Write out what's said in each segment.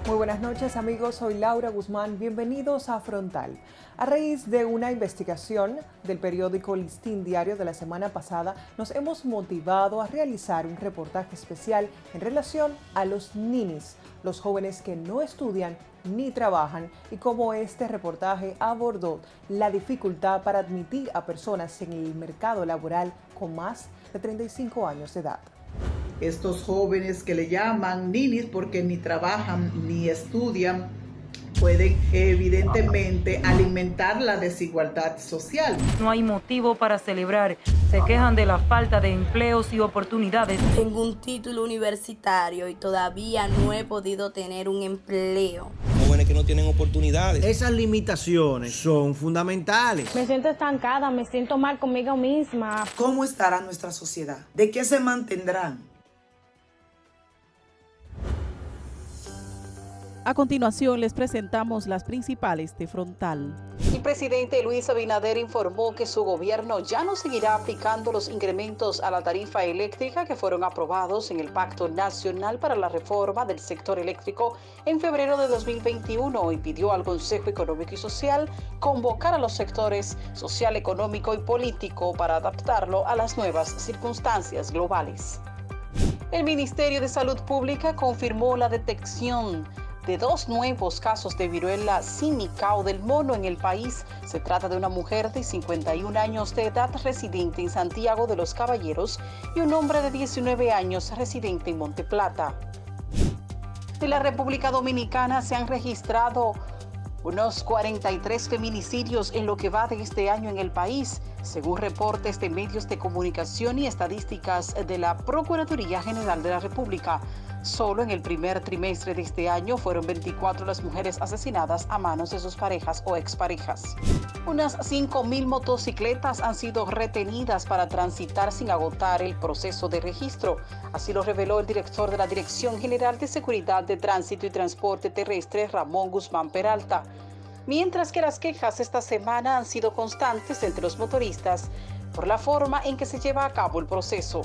Muy buenas noches amigos, soy Laura Guzmán, bienvenidos a Frontal. A raíz de una investigación del periódico Listín Diario de la semana pasada, nos hemos motivado a realizar un reportaje especial en relación a los ninis, los jóvenes que no estudian ni trabajan, y cómo este reportaje abordó la dificultad para admitir a personas en el mercado laboral con más de 35 años de edad. Estos jóvenes que le llaman ninis porque ni trabajan ni estudian pueden evidentemente alimentar la desigualdad social. No hay motivo para celebrar. Se quejan de la falta de empleos y oportunidades. Tengo un título universitario y todavía no he podido tener un empleo. Jóvenes que no tienen oportunidades. Esas limitaciones son fundamentales. Me siento estancada, me siento mal conmigo misma. ¿Cómo estará nuestra sociedad? ¿De qué se mantendrán? A continuación les presentamos las principales de Frontal. El presidente Luis Abinader informó que su gobierno ya no seguirá aplicando los incrementos a la tarifa eléctrica que fueron aprobados en el Pacto Nacional para la Reforma del Sector Eléctrico en febrero de 2021 y pidió al Consejo Económico y Social convocar a los sectores social, económico y político para adaptarlo a las nuevas circunstancias globales. El Ministerio de Salud Pública confirmó la detección de 2 nuevos casos de viruela símica o del mono en el país. Se trata de una mujer de 51 años de edad residente en Santiago de los Caballeros y un hombre de 19 años residente en Monte Plata. En la República Dominicana se han registrado unos 43 feminicidios en lo que va de este año en el país, según reportes de medios de comunicación y estadísticas de la Procuraduría General de la República. Solo en el primer trimestre de este año fueron 24 las mujeres asesinadas a manos de sus parejas o exparejas. Unas 5.000 motocicletas han sido retenidas para transitar sin agotar el proceso de registro. Así lo reveló el director de la Dirección General de Seguridad de Tránsito y Transporte Terrestre, Ramón Guzmán Peralta. Mientras que las quejas esta semana han sido constantes entre los motoristas por la forma en que se lleva a cabo el proceso.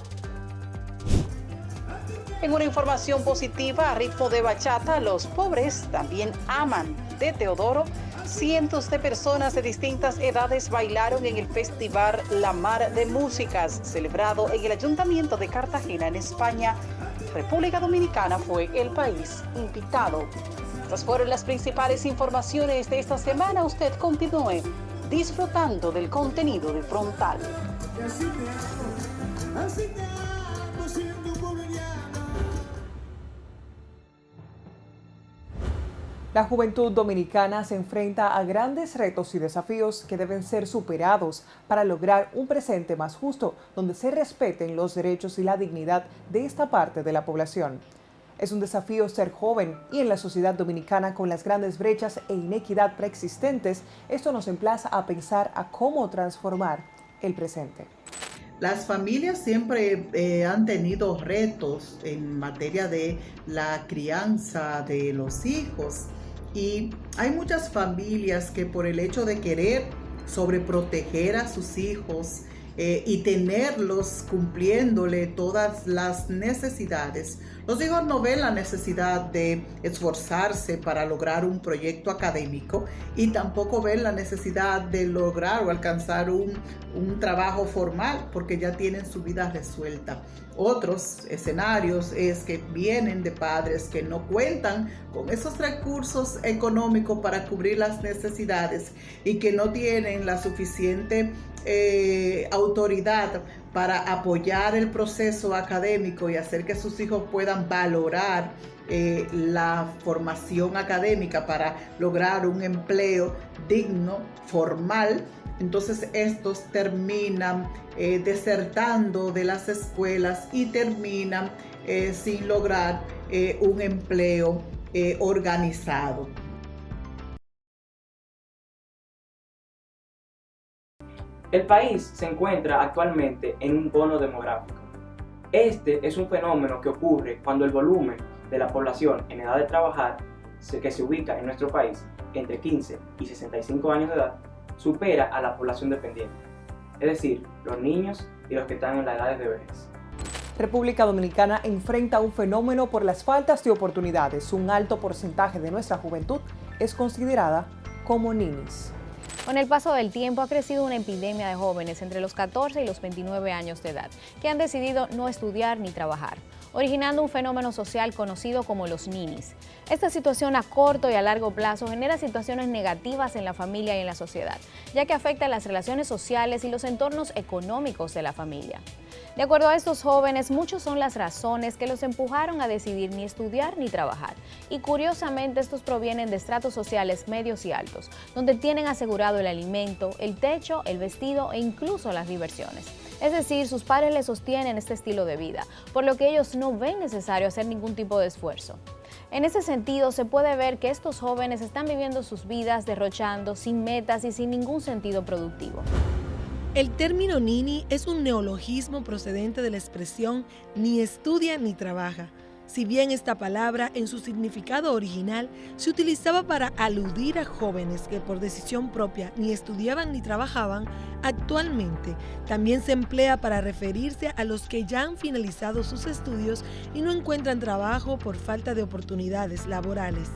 En una información positiva, a ritmo de bachata, los pobres también aman, de Teodoro, cientos de personas de distintas edades bailaron en el Festival La Mar de Músicas, celebrado en el Ayuntamiento de Cartagena, en España. República Dominicana fue el país invitado. Estas fueron las principales informaciones de esta semana. Usted continúe disfrutando del contenido de Frontal. La juventud dominicana se enfrenta a grandes retos y desafíos que deben ser superados para lograr un presente más justo, donde se respeten los derechos y la dignidad de esta parte de la población. Es un desafío ser joven y en la sociedad dominicana con las grandes brechas e inequidad preexistentes, esto nos emplaza a pensar a cómo transformar el presente. Las familias siempre han tenido retos en materia de la crianza de los hijos. Y hay muchas familias que por el hecho de querer sobreproteger a sus hijos y tenerlos cumpliéndole todas las necesidades, los hijos no ven la necesidad de esforzarse para lograr un proyecto académico y tampoco ven la necesidad de lograr o alcanzar un trabajo formal porque ya tienen su vida resuelta. Otros escenarios es que vienen de padres que no cuentan con esos recursos económicos para cubrir las necesidades y que no tienen la suficiente autoridad para apoyar el proceso académico y hacer que sus hijos puedan valorar la formación académica para lograr un empleo digno, formal. Entonces estos terminan desertando de las escuelas y terminan sin lograr un empleo organizado. El país se encuentra actualmente en un bono demográfico. Este es un fenómeno que ocurre cuando el volumen de la población en edad de trabajar, que se ubica en nuestro país entre 15 y 65 años de edad, supera a la población dependiente, es decir, los niños y los que están en la edad de vejez. República Dominicana enfrenta un fenómeno por las faltas de oportunidades. Un alto porcentaje de nuestra juventud es considerada como ninis. Con el paso del tiempo ha crecido una epidemia de jóvenes entre los 14 y los 29 años de edad que han decidido no estudiar ni trabajar, originando un fenómeno social conocido como los ninis. Esta situación a corto y a largo plazo genera situaciones negativas en la familia y en la sociedad, ya que afecta las relaciones sociales y los entornos económicos de la familia. De acuerdo a estos jóvenes, muchas son las razones que los empujaron a decidir ni estudiar ni trabajar. Y curiosamente, estos provienen de estratos sociales medios y altos, donde tienen asegurado el alimento, el techo, el vestido e incluso las diversiones. Es decir, sus padres les sostienen este estilo de vida, por lo que ellos no ven necesario hacer ningún tipo de esfuerzo. En ese sentido, se puede ver que estos jóvenes están viviendo sus vidas derrochando, sin metas y sin ningún sentido productivo. El término nini es un neologismo procedente de la expresión ni estudia ni trabaja. Si bien esta palabra en su significado original se utilizaba para aludir a jóvenes que por decisión propia ni estudiaban ni trabajaban, actualmente también se emplea para referirse a los que ya han finalizado sus estudios y no encuentran trabajo por falta de oportunidades laborales.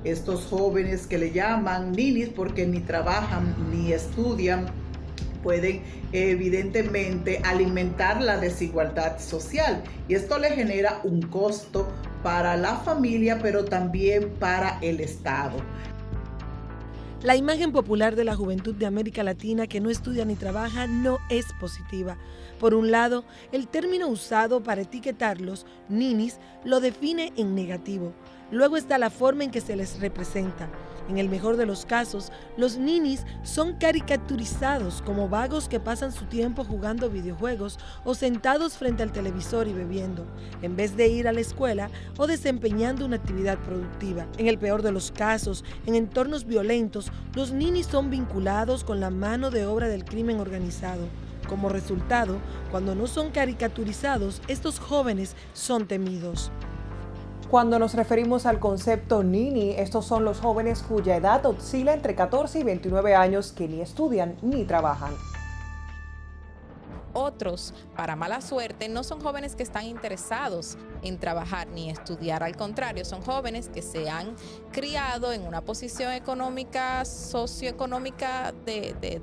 Estos jóvenes que le llaman ninis porque ni trabajan ni estudian, pueden evidentemente alimentar la desigualdad social y esto le genera un costo para la familia, pero también para el Estado. La imagen popular de la juventud de América Latina que no estudia ni trabaja no es positiva. Por un lado, el término usado para etiquetarlos, ninis, lo define en negativo. Luego está la forma en que se les representa. En el mejor de los casos, los ninis son caricaturizados como vagos que pasan su tiempo jugando videojuegos o sentados frente al televisor y bebiendo, en vez de ir a la escuela o desempeñando una actividad productiva. En el peor de los casos, en entornos violentos, los ninis son vinculados con la mano de obra del crimen organizado. Como resultado, cuando no son caricaturizados, estos jóvenes son temidos. Cuando nos referimos al concepto nini, estos son los jóvenes cuya edad oscila entre 14 y 29 años que ni estudian ni trabajan. Otros, para mala suerte, no son jóvenes que están interesados en trabajar ni estudiar, al contrario, son jóvenes que se han criado en una posición económica, socioeconómica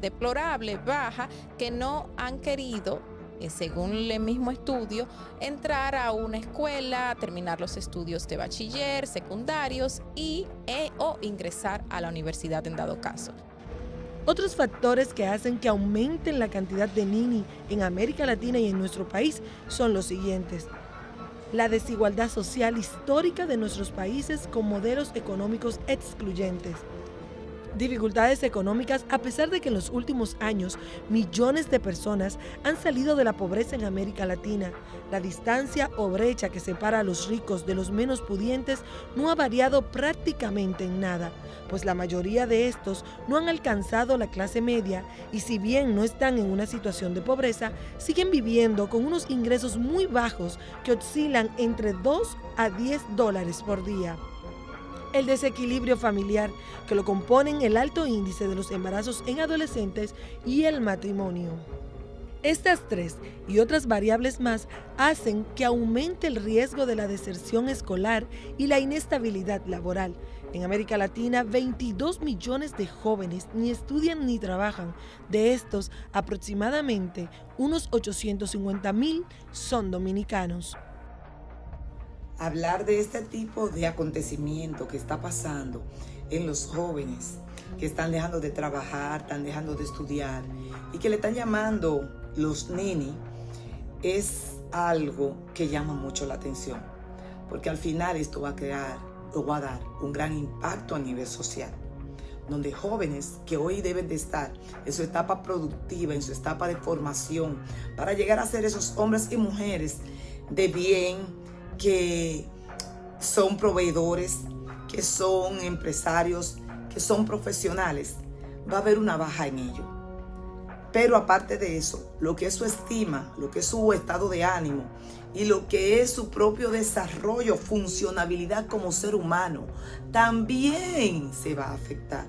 deplorable, baja, que no han querido, según el mismo estudio, entrar a una escuela, terminar los estudios de bachiller, secundarios o ingresar a la universidad en dado caso. Otros factores que hacen que aumenten la cantidad de nini en América Latina y en nuestro país son los siguientes. La desigualdad social histórica de nuestros países con modelos económicos excluyentes. Dificultades económicas a pesar de que en los últimos años millones de personas han salido de la pobreza en América Latina. La distancia o brecha que separa a los ricos de los menos pudientes no ha variado prácticamente en nada, pues la mayoría de estos no han alcanzado la clase media y si bien no están en una situación de pobreza, siguen viviendo con unos ingresos muy bajos que oscilan entre $2 a $10 por día. El desequilibrio familiar, que lo componen el alto índice de los embarazos en adolescentes y el matrimonio. Estas tres y otras variables más hacen que aumente el riesgo de la deserción escolar y la inestabilidad laboral. En América Latina, 22 millones de jóvenes ni estudian ni trabajan. De estos, aproximadamente unos 850,000 son dominicanos. Hablar de este tipo de acontecimiento que está pasando en los jóvenes que están dejando de trabajar, están dejando de estudiar y que le están llamando los nini es algo que llama mucho la atención, porque al final esto va a dar un gran impacto a nivel social, donde jóvenes que hoy deben de estar en su etapa productiva, en su etapa de formación, para llegar a ser esos hombres y mujeres de bien, que son proveedores, que son empresarios, que son profesionales, va a haber una baja en ello. Pero aparte de eso, lo que es su estima, lo que es su estado de ánimo y lo que es su propio desarrollo, funcionabilidad como ser humano, también se va a afectar.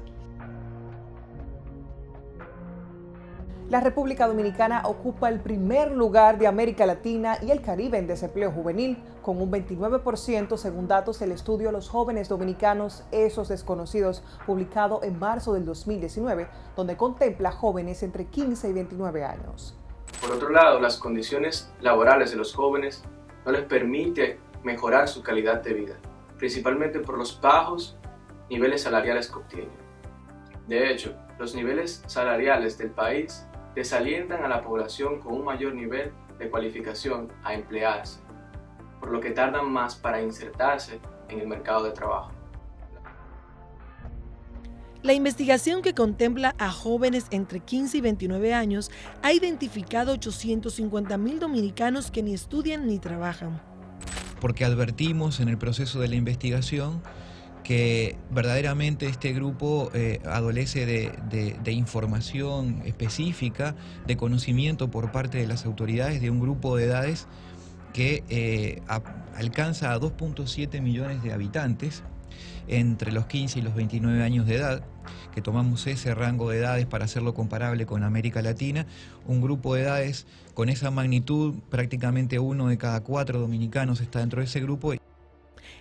La República Dominicana ocupa el primer lugar de América Latina y el Caribe en desempleo juvenil, con un 29% según datos del estudio Los jóvenes dominicanos, esos desconocidos, publicado en marzo del 2019, donde contempla jóvenes entre 15 y 29 años. Por otro lado, las condiciones laborales de los jóvenes no les permite mejorar su calidad de vida, principalmente por los bajos niveles salariales que obtienen. De hecho, los niveles salariales del país desalientan a la población con un mayor nivel de cualificación a emplearse, por lo que tardan más para insertarse en el mercado de trabajo. La investigación, que contempla a jóvenes entre 15 y 29 años, ha identificado 850.000 dominicanos que ni estudian ni trabajan. Porque advertimos en el proceso de la investigación que verdaderamente este grupo adolece de información específica, de conocimiento por parte de las autoridades de un grupo de edades que alcanza a 2.7 millones de habitantes entre los 15 y los 29 años de edad, que tomamos ese rango de edades para hacerlo comparable con América Latina, un grupo de edades con esa magnitud, prácticamente 1 de cada 4 dominicanos está dentro de ese grupo.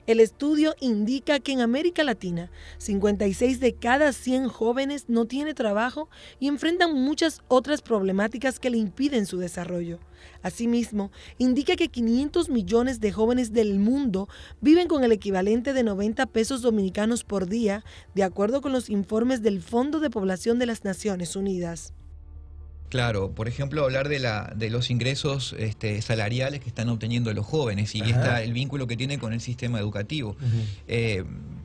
El estudio indica que en América Latina, 56 de cada 100 jóvenes no tiene trabajo y enfrentan muchas otras problemáticas que le impiden su desarrollo. Asimismo, indica que 500 millones de jóvenes del mundo viven con el equivalente de 90 pesos dominicanos por día, de acuerdo con los informes del Fondo de Población de las Naciones Unidas. Claro, por ejemplo, hablar de los ingresos salariales que están obteniendo los jóvenes y el vínculo que tiene con el sistema educativo.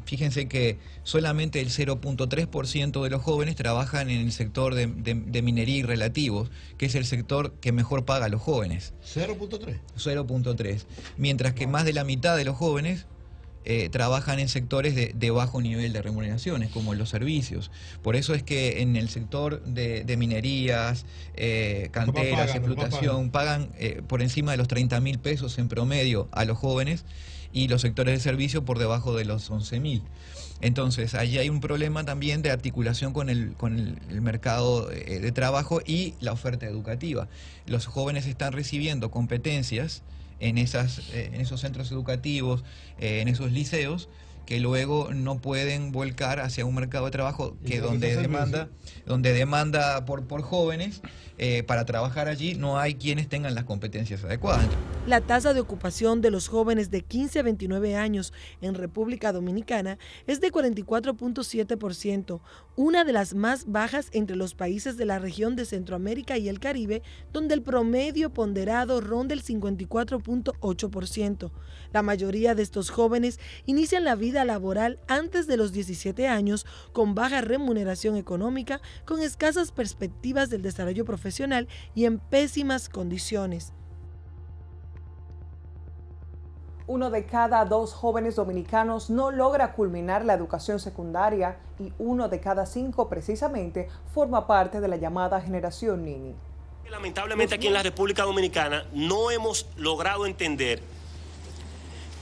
Fíjense que solamente el 0.3% de los jóvenes trabajan en el sector de minería y relativos, que es el sector que mejor paga a los jóvenes. ¿0.3? 0.3. Mientras que más de la mitad de los jóvenes trabajan en sectores de bajo nivel de remuneraciones, como los servicios. Por eso es que en el sector de minerías, canteras, explotación, pagan por encima de los 30.000 pesos en promedio a los jóvenes, y los sectores de servicio por debajo de los 11.000. Entonces, allí hay un problema también de articulación con el mercado de trabajo y la oferta educativa. Los jóvenes están recibiendo competencias en esos centros educativos, en esos liceos, que luego no pueden volcar hacia un mercado de trabajo donde demanda por jóvenes para trabajar allí, no hay quienes tengan las competencias adecuadas. La tasa de ocupación de los jóvenes de 15 a 29 años en República Dominicana es de 44.7%, una de las más bajas entre los países de la región de Centroamérica y el Caribe, donde el promedio ponderado ronda el 54.8%. La mayoría de estos jóvenes inician la vida laboral antes de los 17 años, con baja remuneración económica, con escasas perspectivas del desarrollo profesional y en pésimas condiciones. 1 de cada 2 jóvenes dominicanos no logra culminar la educación secundaria y 1 de cada 5 precisamente forma parte de la llamada generación Nini. Lamentablemente aquí en la República Dominicana no hemos logrado entender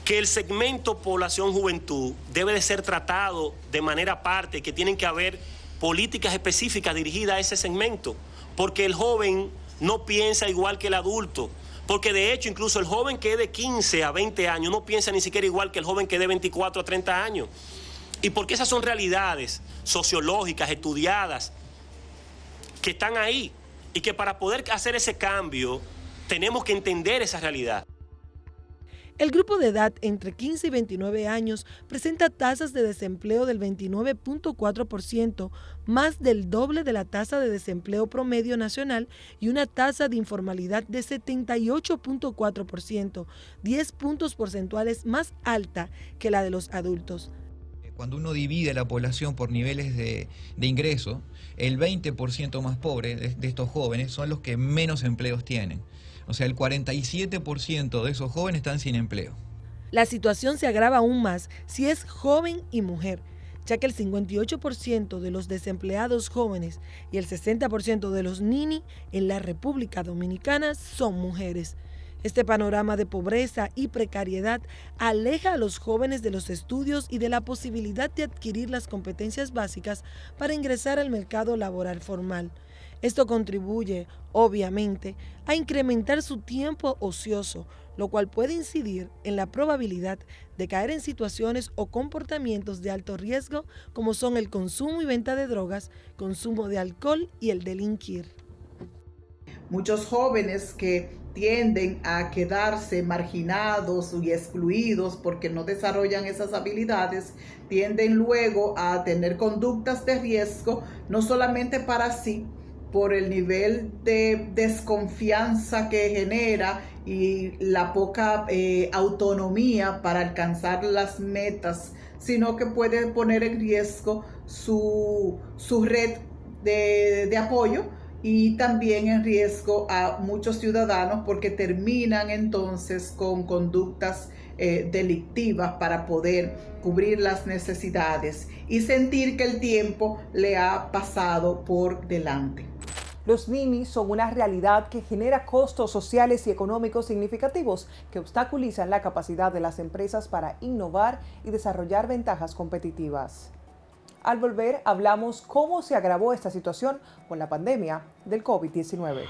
que el segmento población-juventud debe de ser tratado de manera aparte, que tienen que haber políticas específicas dirigidas a ese segmento, porque el joven no piensa igual que el adulto. Porque de hecho, incluso el joven que es de 15 a 20 años no piensa ni siquiera igual que el joven que es de 24 a 30 años. Y porque esas son realidades sociológicas, estudiadas, que están ahí. Y que para poder hacer ese cambio, tenemos que entender esa realidad. El grupo de edad entre 15 y 29 años presenta tasas de desempleo del 29.4%, más del doble de la tasa de desempleo promedio nacional, y una tasa de informalidad de 78.4%, 10 puntos porcentuales más alta que la de los adultos. Cuando uno divide la población por niveles de ingreso, el 20% más pobre de estos jóvenes son los que menos empleos tienen. O sea, el 47% de esos jóvenes están sin empleo. La situación se agrava aún más si es joven y mujer, ya que el 58% de los desempleados jóvenes y el 60% de los Nini en la República Dominicana son mujeres. Este panorama de pobreza y precariedad aleja a los jóvenes de los estudios y de la posibilidad de adquirir las competencias básicas para ingresar al mercado laboral formal. Esto contribuye, obviamente, a incrementar su tiempo ocioso, lo cual puede incidir en la probabilidad de caer en situaciones o comportamientos de alto riesgo como son el consumo y venta de drogas, consumo de alcohol y el delinquir. Muchos jóvenes que tienden a quedarse marginados y excluidos porque no desarrollan esas habilidades, tienden luego a tener conductas de riesgo, no solamente para sí, por el nivel de desconfianza que genera y la poca autonomía para alcanzar las metas, sino que puede poner en riesgo su red de apoyo y también en riesgo a muchos ciudadanos porque terminan entonces con conductas delictivas para poder cubrir las necesidades y sentir que el tiempo le ha pasado por delante. Los ninis son una realidad que genera costos sociales y económicos significativos que obstaculizan la capacidad de las empresas para innovar y desarrollar ventajas competitivas. Al volver, hablamos cómo se agravó esta situación con la pandemia del COVID-19.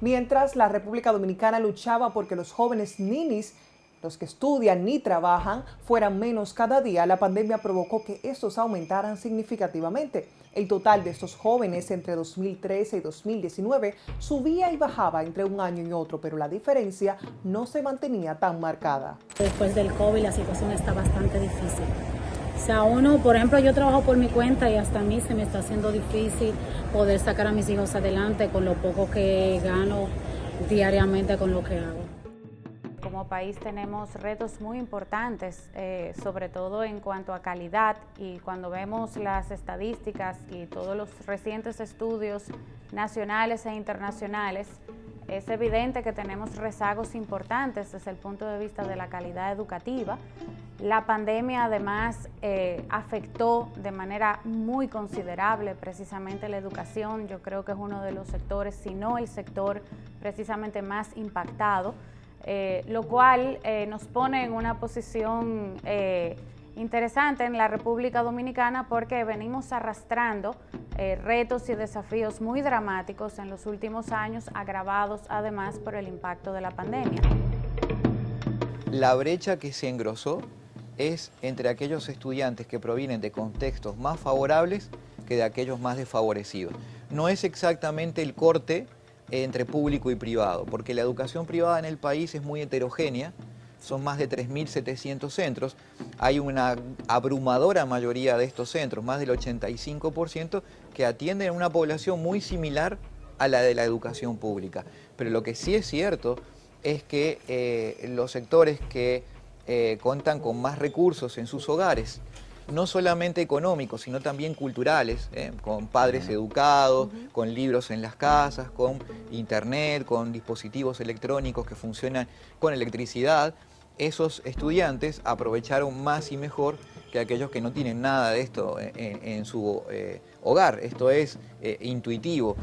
Mientras la República Dominicana luchaba porque los jóvenes ninis, los que estudian ni trabajan, fueran menos cada día, la pandemia provocó que estos aumentaran significativamente. El total de estos jóvenes entre 2013 y 2019 subía y bajaba entre un año y otro, pero la diferencia no se mantenía tan marcada. Después del COVID la situación está bastante difícil. O sea, uno, por ejemplo, yo trabajo por mi cuenta y hasta a mí se me está haciendo difícil poder sacar a mis hijos adelante con lo poco que gano diariamente con lo que hago. Como país tenemos retos muy importantes, sobre todo en cuanto a calidad, y cuando vemos las estadísticas y todos los recientes estudios nacionales e internacionales, es evidente que tenemos rezagos importantes desde el punto de vista de la calidad educativa. La pandemia además afectó de manera muy considerable precisamente la educación. Yo creo que es uno de los sectores, si no el sector precisamente más impactado, lo cual nos pone en una posición interesante en la República Dominicana porque venimos arrastrando retos y desafíos muy dramáticos en los últimos años, agravados además por el impacto de la pandemia. La brecha que se engrosó es entre aquellos estudiantes que provienen de contextos más favorables que de aquellos más desfavorecidos. No es exactamente el corte entre público y privado, porque la educación privada en el país es muy heterogénea, son más de 3.700 centros, hay una abrumadora mayoría de estos centros, más del 85%, que atienden a una población muy similar a la de la educación pública. Pero lo que sí es cierto es que los sectores que cuentan con más recursos en sus hogares, no solamente económicos, sino también culturales, con padres educados, con libros en las casas, con internet, con dispositivos electrónicos que funcionan con electricidad, esos estudiantes aprovecharon más y mejor que aquellos que no tienen nada de esto en su hogar. Esto es intuitivo.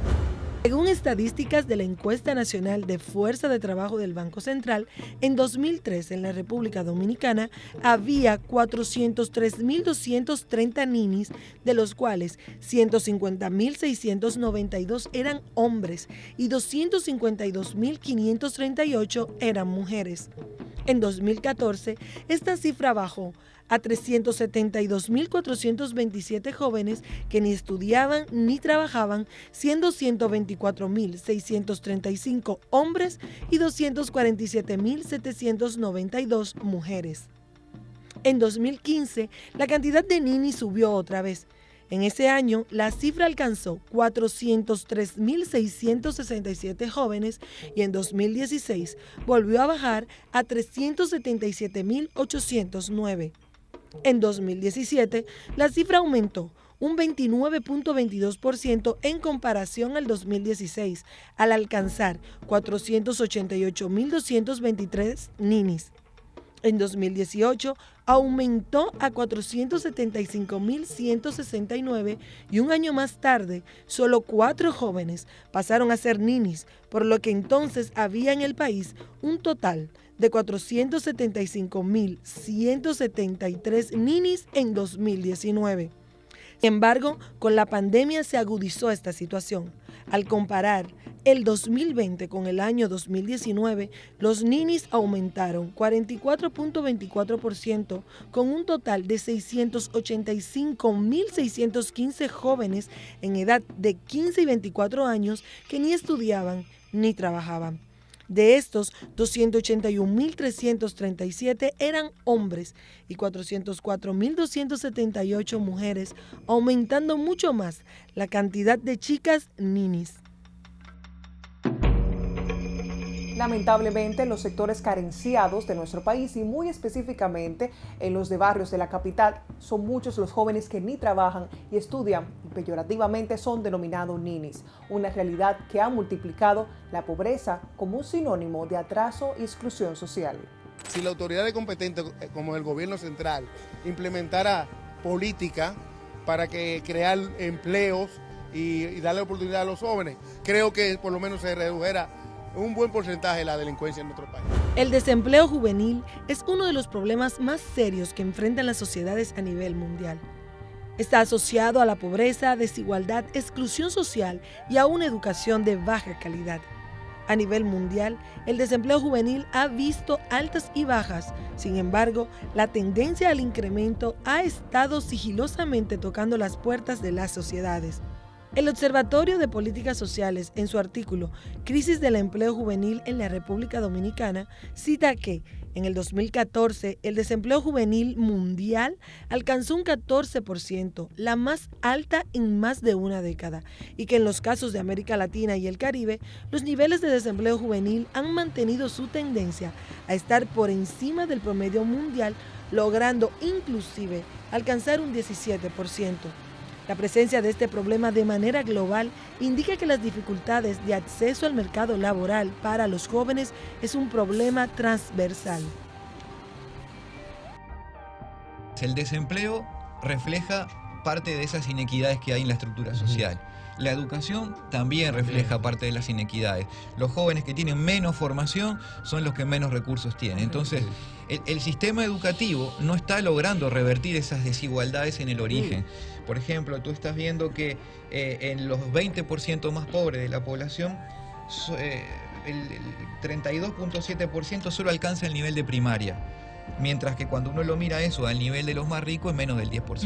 Según estadísticas de la Encuesta Nacional de Fuerza de Trabajo del Banco Central, en 2003 en la República Dominicana había 403.230 ninis, de los cuales 150.692 eran hombres y 252.538 eran mujeres. En 2014, esta cifra bajó a 372.427 jóvenes que ni estudiaban ni trabajaban, siendo 124.635 hombres y 247.792 mujeres. En 2015, la cantidad de ninis subió otra vez. En ese año, la cifra alcanzó 403.667 jóvenes y en 2016 volvió a bajar a 377.809. En 2017, la cifra aumentó un 29.22% en comparación al 2016, al alcanzar 488.223 ninis. En 2018 aumentó a 475.169 y un año más tarde, solo 4 jóvenes pasaron a ser ninis, por lo que entonces había en el país un total de 475.173 ninis en 2019. Sin embargo, con la pandemia se agudizó esta situación. Al comparar el 2020 con el año 2019, los ninis aumentaron 44.24% con un total de 685.615 jóvenes en edad de 15 y 24 años que ni estudiaban ni trabajaban. De estos, 281.337 eran hombres y 404.278 mujeres, aumentando mucho más la cantidad de chicas ninis. Lamentablemente, en los sectores carenciados de nuestro país y muy específicamente en los de barrios de la capital, son muchos los jóvenes que ni trabajan y estudian y peyorativamente son denominados ninis, una realidad que ha multiplicado la pobreza como un sinónimo de atraso y exclusión social. Si la autoridad competente como el gobierno central implementara política para crear empleos y darle oportunidad a los jóvenes, creo que por lo menos se redujera un buen porcentaje de la delincuencia en nuestro país. El desempleo juvenil es uno de los problemas más serios que enfrentan las sociedades a nivel mundial. Está asociado a la pobreza, desigualdad, exclusión social y a una educación de baja calidad. A nivel mundial, el desempleo juvenil ha visto altas y bajas. Sin embargo, la tendencia al incremento ha estado sigilosamente tocando las puertas de las sociedades. El Observatorio de Políticas Sociales, en su artículo Crisis del Empleo Juvenil en la República Dominicana, cita que en el 2014 el desempleo juvenil mundial alcanzó un 14%, la más alta en más de una década, y que en los casos de América Latina y el Caribe, los niveles de desempleo juvenil han mantenido su tendencia a estar por encima del promedio mundial, logrando inclusive alcanzar un 17%. La presencia de este problema de manera global indica que las dificultades de acceso al mercado laboral para los jóvenes es un problema transversal. El desempleo refleja parte de esas inequidades que hay en la estructura social. La educación también refleja parte de las inequidades. Los jóvenes que tienen menos formación son los que menos recursos tienen. Entonces, el sistema educativo no está logrando revertir esas desigualdades en el origen. Por ejemplo, tú estás viendo que en los 20% más pobres de la población, el 32.7% solo alcanza el nivel de primaria. Mientras que cuando uno lo mira eso al nivel de los más ricos es menos del 10%. Wow.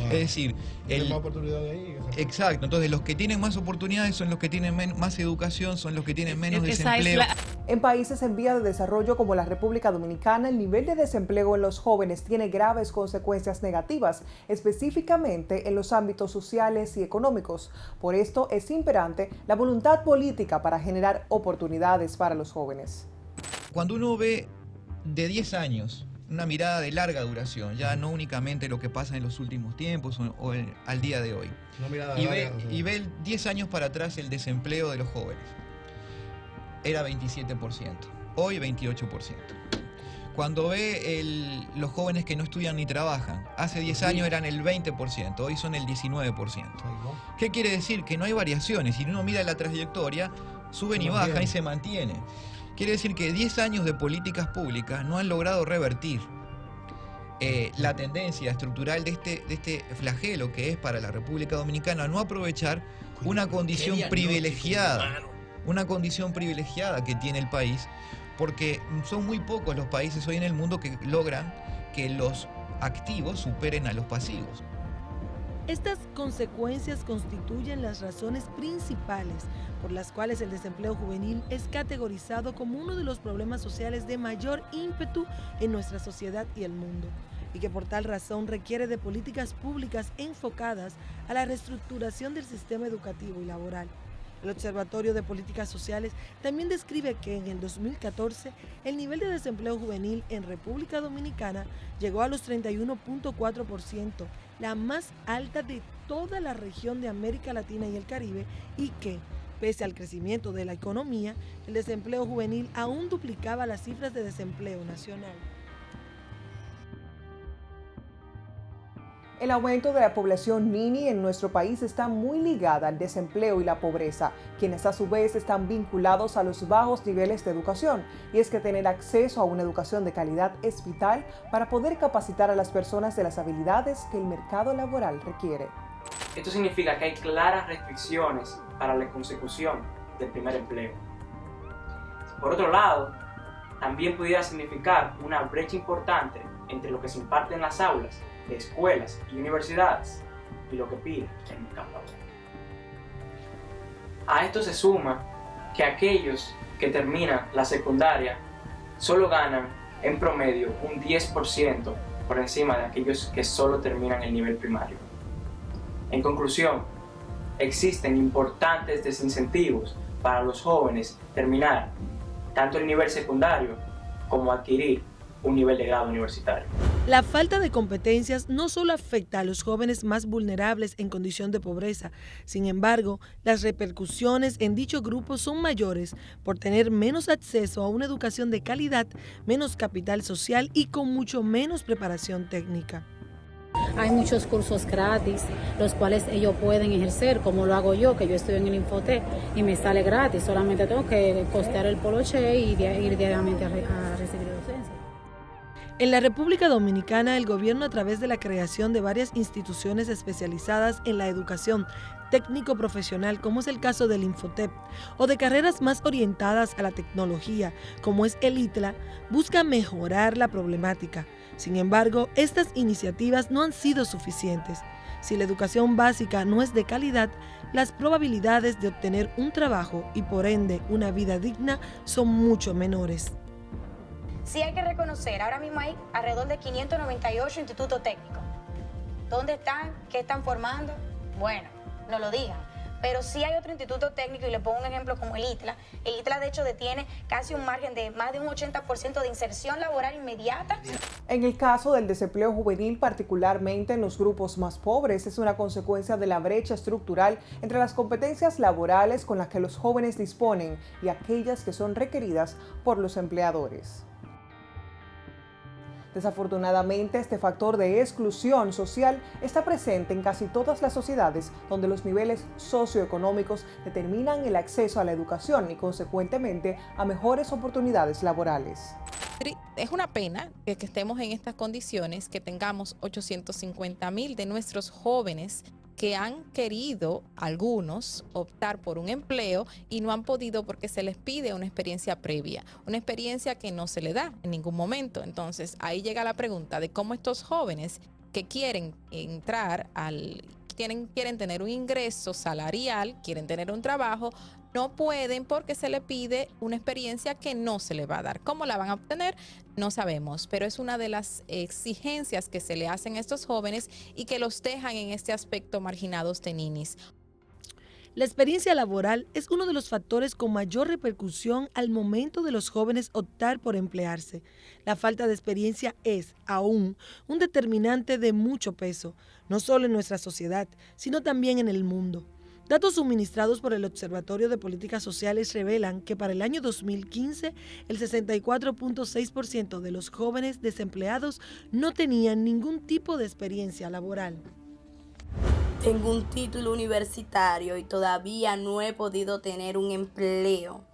Es decir, más oportunidades ahí. Exacto, entonces los que tienen más oportunidades son los que tienen más educación, son los que tienen menos desempleo. En países en vías de desarrollo como la República Dominicana, el nivel de desempleo en los jóvenes tiene graves consecuencias negativas, específicamente en los ámbitos sociales y económicos. Por esto es imperante la voluntad política para generar oportunidades para los jóvenes. Cuando uno ve de 10 años, una mirada de larga duración, ya no únicamente lo que pasa en los últimos tiempos o al día de hoy, y ve 10 años para atrás el desempleo de los jóvenes, era 27%, hoy 28%. Cuando ve los jóvenes que no estudian ni trabajan, hace 10 años eran el 20%, hoy son el 19%. ¿Qué quiere decir? Que no hay variaciones, si uno mira la trayectoria, suben y bajan y se mantiene. Quiere decir que 10 años de políticas públicas no han logrado revertir la tendencia estructural de este flagelo que es para la República Dominicana no aprovechar una condición privilegiada que tiene el país, porque son muy pocos los países hoy en el mundo que logran que los activos superen a los pasivos. Estas consecuencias constituyen las razones principales por las cuales el desempleo juvenil es categorizado como uno de los problemas sociales de mayor ímpetu en nuestra sociedad y el mundo, y que por tal razón requiere de políticas públicas enfocadas a la reestructuración del sistema educativo y laboral. El Observatorio de Políticas Sociales también describe que en el 2014 el nivel de desempleo juvenil en República Dominicana llegó a los 31.4%, la más alta de toda la región de América Latina y el Caribe, y que, pese al crecimiento de la economía, el desempleo juvenil aún duplicaba las cifras de desempleo nacional. El aumento de la población nini en nuestro país está muy ligada al desempleo y la pobreza, quienes a su vez están vinculados a los bajos niveles de educación. Y es que tener acceso a una educación de calidad es vital para poder capacitar a las personas de las habilidades que el mercado laboral requiere. Esto significa que hay claras restricciones para la consecución del primer empleo. Por otro lado, también pudiera significar una brecha importante entre lo que se imparte en las aulas de escuelas y universidades y lo que pide el mercado laboral. A esto se suma que aquellos que terminan la secundaria solo ganan en promedio un 10% por encima de aquellos que solo terminan el nivel primario. En conclusión, existen importantes desincentivos para los jóvenes terminar tanto el nivel secundario como adquirir un nivel de grado universitario. La falta de competencias no solo afecta a los jóvenes más vulnerables en condición de pobreza, sin embargo, las repercusiones en dicho grupo son mayores por tener menos acceso a una educación de calidad, menos capital social y con mucho menos preparación técnica. Hay muchos cursos gratis, los cuales ellos pueden ejercer, como lo hago yo, que yo estoy en el Infotep y me sale gratis, solamente tengo que costear el poloche y ir diariamente a recibir docencia. En la República Dominicana, el gobierno, a través de la creación de varias instituciones especializadas en la educación técnico-profesional, como es el caso del Infotep, o de carreras más orientadas a la tecnología, como es el ITLA, busca mejorar la problemática. Sin embargo, estas iniciativas no han sido suficientes. Si la educación básica no es de calidad, las probabilidades de obtener un trabajo y por ende una vida digna son mucho menores. Sí hay que reconocer, ahora mismo hay alrededor de 598 institutos técnicos. ¿Dónde están? ¿Qué están formando? Bueno, no lo digan. Pero sí hay otro instituto técnico, y le pongo un ejemplo como el ITLA. El ITLA, de hecho, detiene casi un margen de más de un 80% de inserción laboral inmediata. En el caso del desempleo juvenil, particularmente en los grupos más pobres, es una consecuencia de la brecha estructural entre las competencias laborales con las que los jóvenes disponen y aquellas que son requeridas por los empleadores. Desafortunadamente, este factor de exclusión social está presente en casi todas las sociedades donde los niveles socioeconómicos determinan el acceso a la educación y, consecuentemente, a mejores oportunidades laborales. Es una pena que estemos en estas condiciones, que tengamos 850,000 de nuestros jóvenes que han querido, algunos, optar por un empleo y no han podido porque se les pide una experiencia previa, una experiencia que no se le da en ningún momento. Entonces, ahí llega la pregunta de cómo estos jóvenes que quieren entrar quieren tener un ingreso salarial, quieren tener un trabajo, no pueden porque se le pide una experiencia que no se le va a dar. ¿Cómo la van a obtener? No sabemos, pero es una de las exigencias que se le hacen a estos jóvenes y que los dejan en este aspecto marginados de ninis. La experiencia laboral es uno de los factores con mayor repercusión al momento de los jóvenes optar por emplearse. La falta de experiencia es, aún, un determinante de mucho peso, no solo en nuestra sociedad, sino también en el mundo. Datos suministrados por el Observatorio de Políticas Sociales revelan que para el año 2015, el 64.6% de los jóvenes desempleados no tenían ningún tipo de experiencia laboral. Tengo un título universitario y todavía no he podido tener un empleo,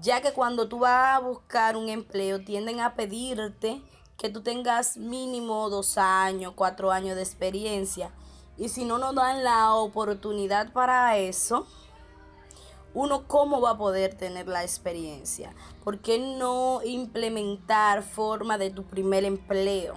ya que cuando tú vas a buscar un empleo tienden a pedirte que tú tengas mínimo 2 años, 4 años de experiencia. Y si no nos dan la oportunidad para eso, uno cómo va a poder tener la experiencia. ¿Por qué no implementar forma de tu primer empleo?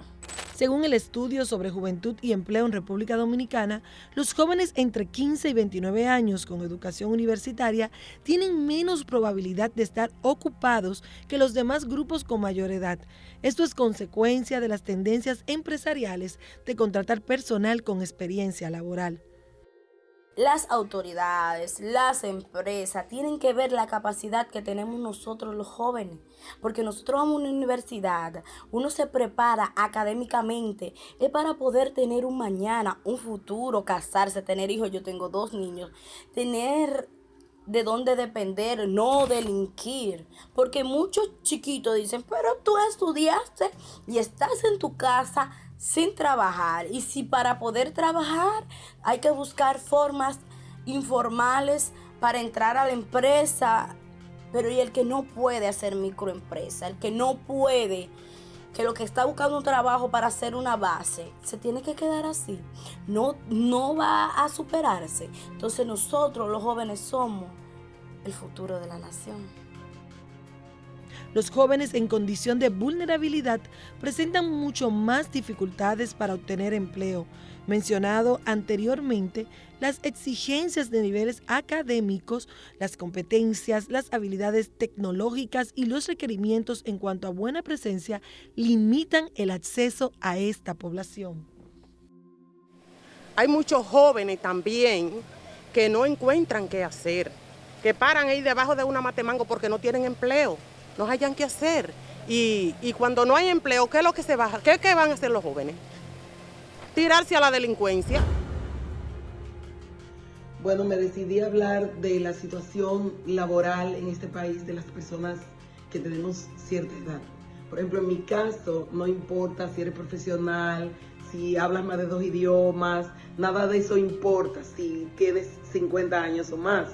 Según el estudio sobre juventud y empleo en República Dominicana, los jóvenes entre 15 y 29 años con educación universitaria tienen menos probabilidad de estar ocupados que los demás grupos con mayor edad. Esto es consecuencia de las tendencias empresariales de contratar personal con experiencia laboral. las autoridades, las empresas tienen que ver la capacidad que tenemos nosotros los jóvenes, porque nosotros vamos a una universidad, uno se prepara académicamente, es para poder tener un mañana, un futuro, casarse, tener hijos. Yo tengo 2 niños, tener de dónde depender, no delinquir, porque muchos chiquitos dicen, pero tú estudiaste y estás en tu casa sin trabajar, y si para poder trabajar hay que buscar formas informales para entrar a la empresa, pero y el que no puede hacer microempresa, el que no puede, que lo que está buscando un trabajo para hacer una base, se tiene que quedar así, no va a superarse. Entonces nosotros los jóvenes somos el futuro de la nación. Los jóvenes en condición de vulnerabilidad presentan mucho más dificultades para obtener empleo. Mencionado anteriormente, las exigencias de niveles académicos, las competencias, las habilidades tecnológicas y los requerimientos en cuanto a buena presencia limitan el acceso a esta población. Hay muchos jóvenes también que no encuentran qué hacer, que paran ahí debajo de una matemango porque no tienen empleo. No hayan qué hacer. Y cuando no hay empleo, ¿qué es lo que se baja? ¿Qué van a hacer los jóvenes? Tirarse a la delincuencia. Bueno, me decidí a hablar de la situación laboral en este país de las personas que tenemos cierta edad. Por ejemplo, en mi caso, no importa si eres profesional, si hablas más de 2 idiomas, nada de eso importa si tienes 50 años o más.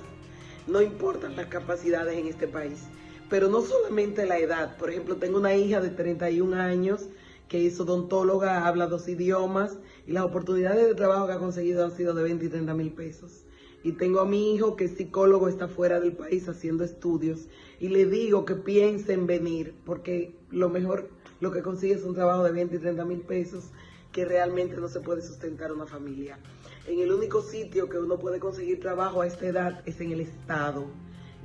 No importan las capacidades en este país. Pero no solamente la edad. Por ejemplo, tengo una hija de 31 años que es odontóloga, habla 2 idiomas y las oportunidades de trabajo que ha conseguido han sido de 20 y 30 mil pesos. Y tengo a mi hijo que es psicólogo, está fuera del país haciendo estudios y le digo que piense en venir porque lo mejor, lo que consigue es un trabajo de 20 y 30 mil pesos que realmente no se puede sustentar una familia. En el único sitio que uno puede conseguir trabajo a esta edad es en el Estado.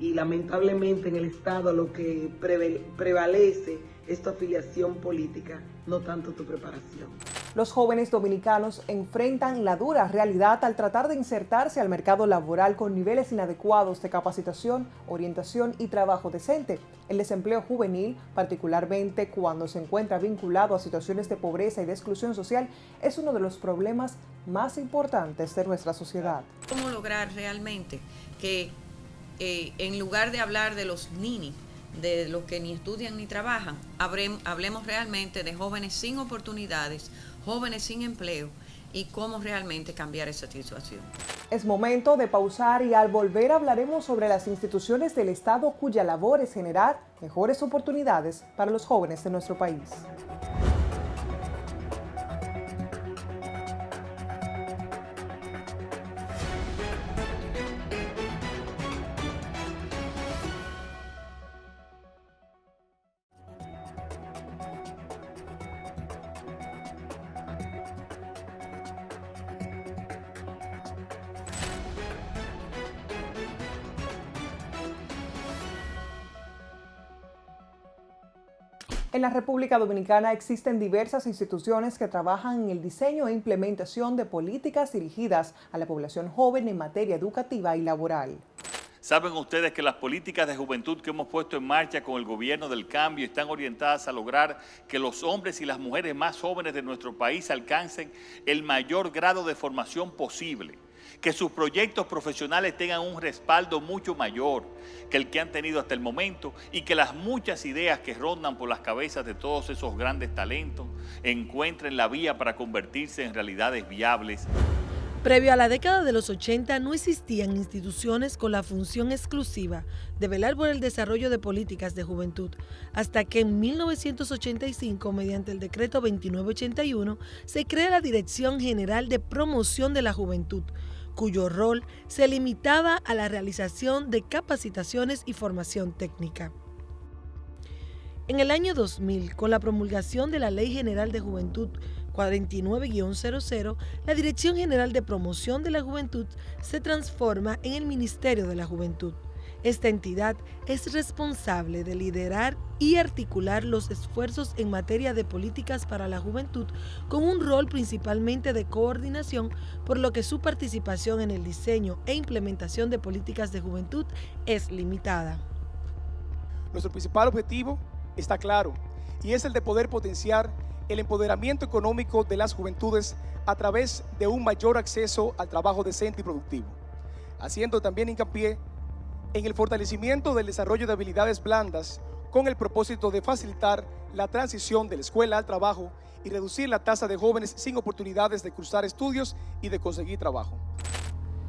Y lamentablemente en el Estado lo que prevalece es tu afiliación política, no tanto tu preparación. Los jóvenes dominicanos enfrentan la dura realidad al tratar de insertarse al mercado laboral con niveles inadecuados de capacitación, orientación y trabajo decente. El desempleo juvenil, particularmente cuando se encuentra vinculado a situaciones de pobreza y de exclusión social, es uno de los problemas más importantes de nuestra sociedad. ¿Cómo lograr realmente que en lugar de hablar de los ninis, de los que ni estudian ni trabajan, hablemos realmente de jóvenes sin oportunidades, jóvenes sin empleo y cómo realmente cambiar esa situación? Es momento de pausar y al volver hablaremos sobre las instituciones del Estado cuya labor es generar mejores oportunidades para los jóvenes de nuestro país. En la República Dominicana existen diversas instituciones que trabajan en el diseño e implementación de políticas dirigidas a la población joven en materia educativa y laboral. Saben ustedes que las políticas de juventud que hemos puesto en marcha con el gobierno del cambio están orientadas a lograr que los hombres y las mujeres más jóvenes de nuestro país alcancen el mayor grado de formación posible, que sus proyectos profesionales tengan un respaldo mucho mayor que el que han tenido hasta el momento y que las muchas ideas que rondan por las cabezas de todos esos grandes talentos encuentren la vía para convertirse en realidades viables. Previo a la década de los 80 no existían instituciones con la función exclusiva de velar por el desarrollo de políticas de juventud, hasta que en 1985, mediante el decreto 2981, se crea la Dirección General de Promoción de la Juventud, cuyo rol se limitaba a la realización de capacitaciones y formación técnica. En el año 2000, con la promulgación de la Ley General de Juventud 49-00, la Dirección General de Promoción de la Juventud se transforma en el Ministerio de la Juventud. Esta entidad es responsable de liderar y articular los esfuerzos en materia de políticas para la juventud con un rol principalmente de coordinación, por lo que su participación en el diseño e implementación de políticas de juventud es limitada. Nuestro principal objetivo está claro y es el de poder potenciar el empoderamiento económico de las juventudes a través de un mayor acceso al trabajo decente y productivo, haciendo también hincapié en el fortalecimiento del desarrollo de habilidades blandas con el propósito de facilitar la transición de la escuela al trabajo y reducir la tasa de jóvenes sin oportunidades de cursar estudios y de conseguir trabajo.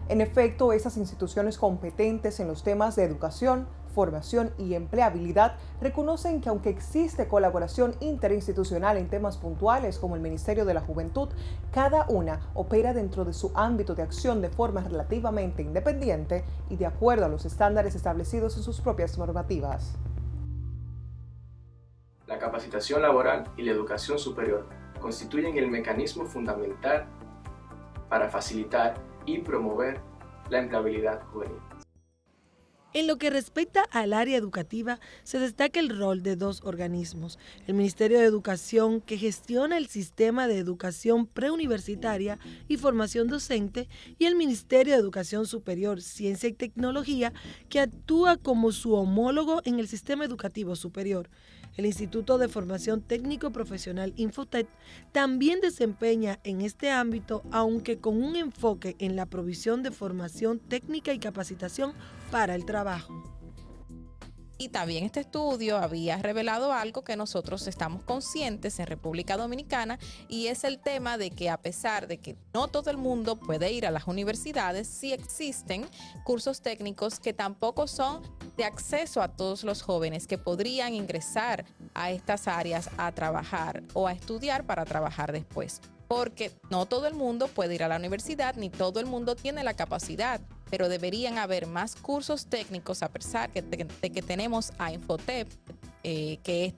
En efecto, esas instituciones competentes en los temas de educación, formación y empleabilidad reconocen que aunque existe colaboración interinstitucional en temas puntuales como el Ministerio de la Juventud, cada una opera dentro de su ámbito de acción de forma relativamente independiente y de acuerdo a los estándares establecidos en sus propias normativas. La capacitación laboral y la educación superior constituyen el mecanismo fundamental para facilitar y promover la empleabilidad juvenil. En lo que respecta al área educativa, se destaca el rol de dos organismos: el Ministerio de Educación, que gestiona el sistema de educación preuniversitaria y formación docente, y el Ministerio de Educación Superior, Ciencia y Tecnología, que actúa como su homólogo en el sistema educativo superior. El Instituto de Formación Técnico Profesional Infotec también desempeña en este ámbito, aunque con un enfoque en la provisión de formación técnica y capacitación para el trabajo. Y también este estudio había revelado algo que nosotros estamos conscientes en República Dominicana, y es el tema de que a pesar de que no todo el mundo puede ir a las universidades, sí existen cursos técnicos que tampoco son de acceso a todos los jóvenes que podrían ingresar a estas áreas a trabajar o a estudiar para trabajar después. Porque no todo el mundo puede ir a la universidad, ni todo el mundo tiene la capacidad, pero deberían haber más cursos técnicos, a pesar de que tenemos a Infotep, que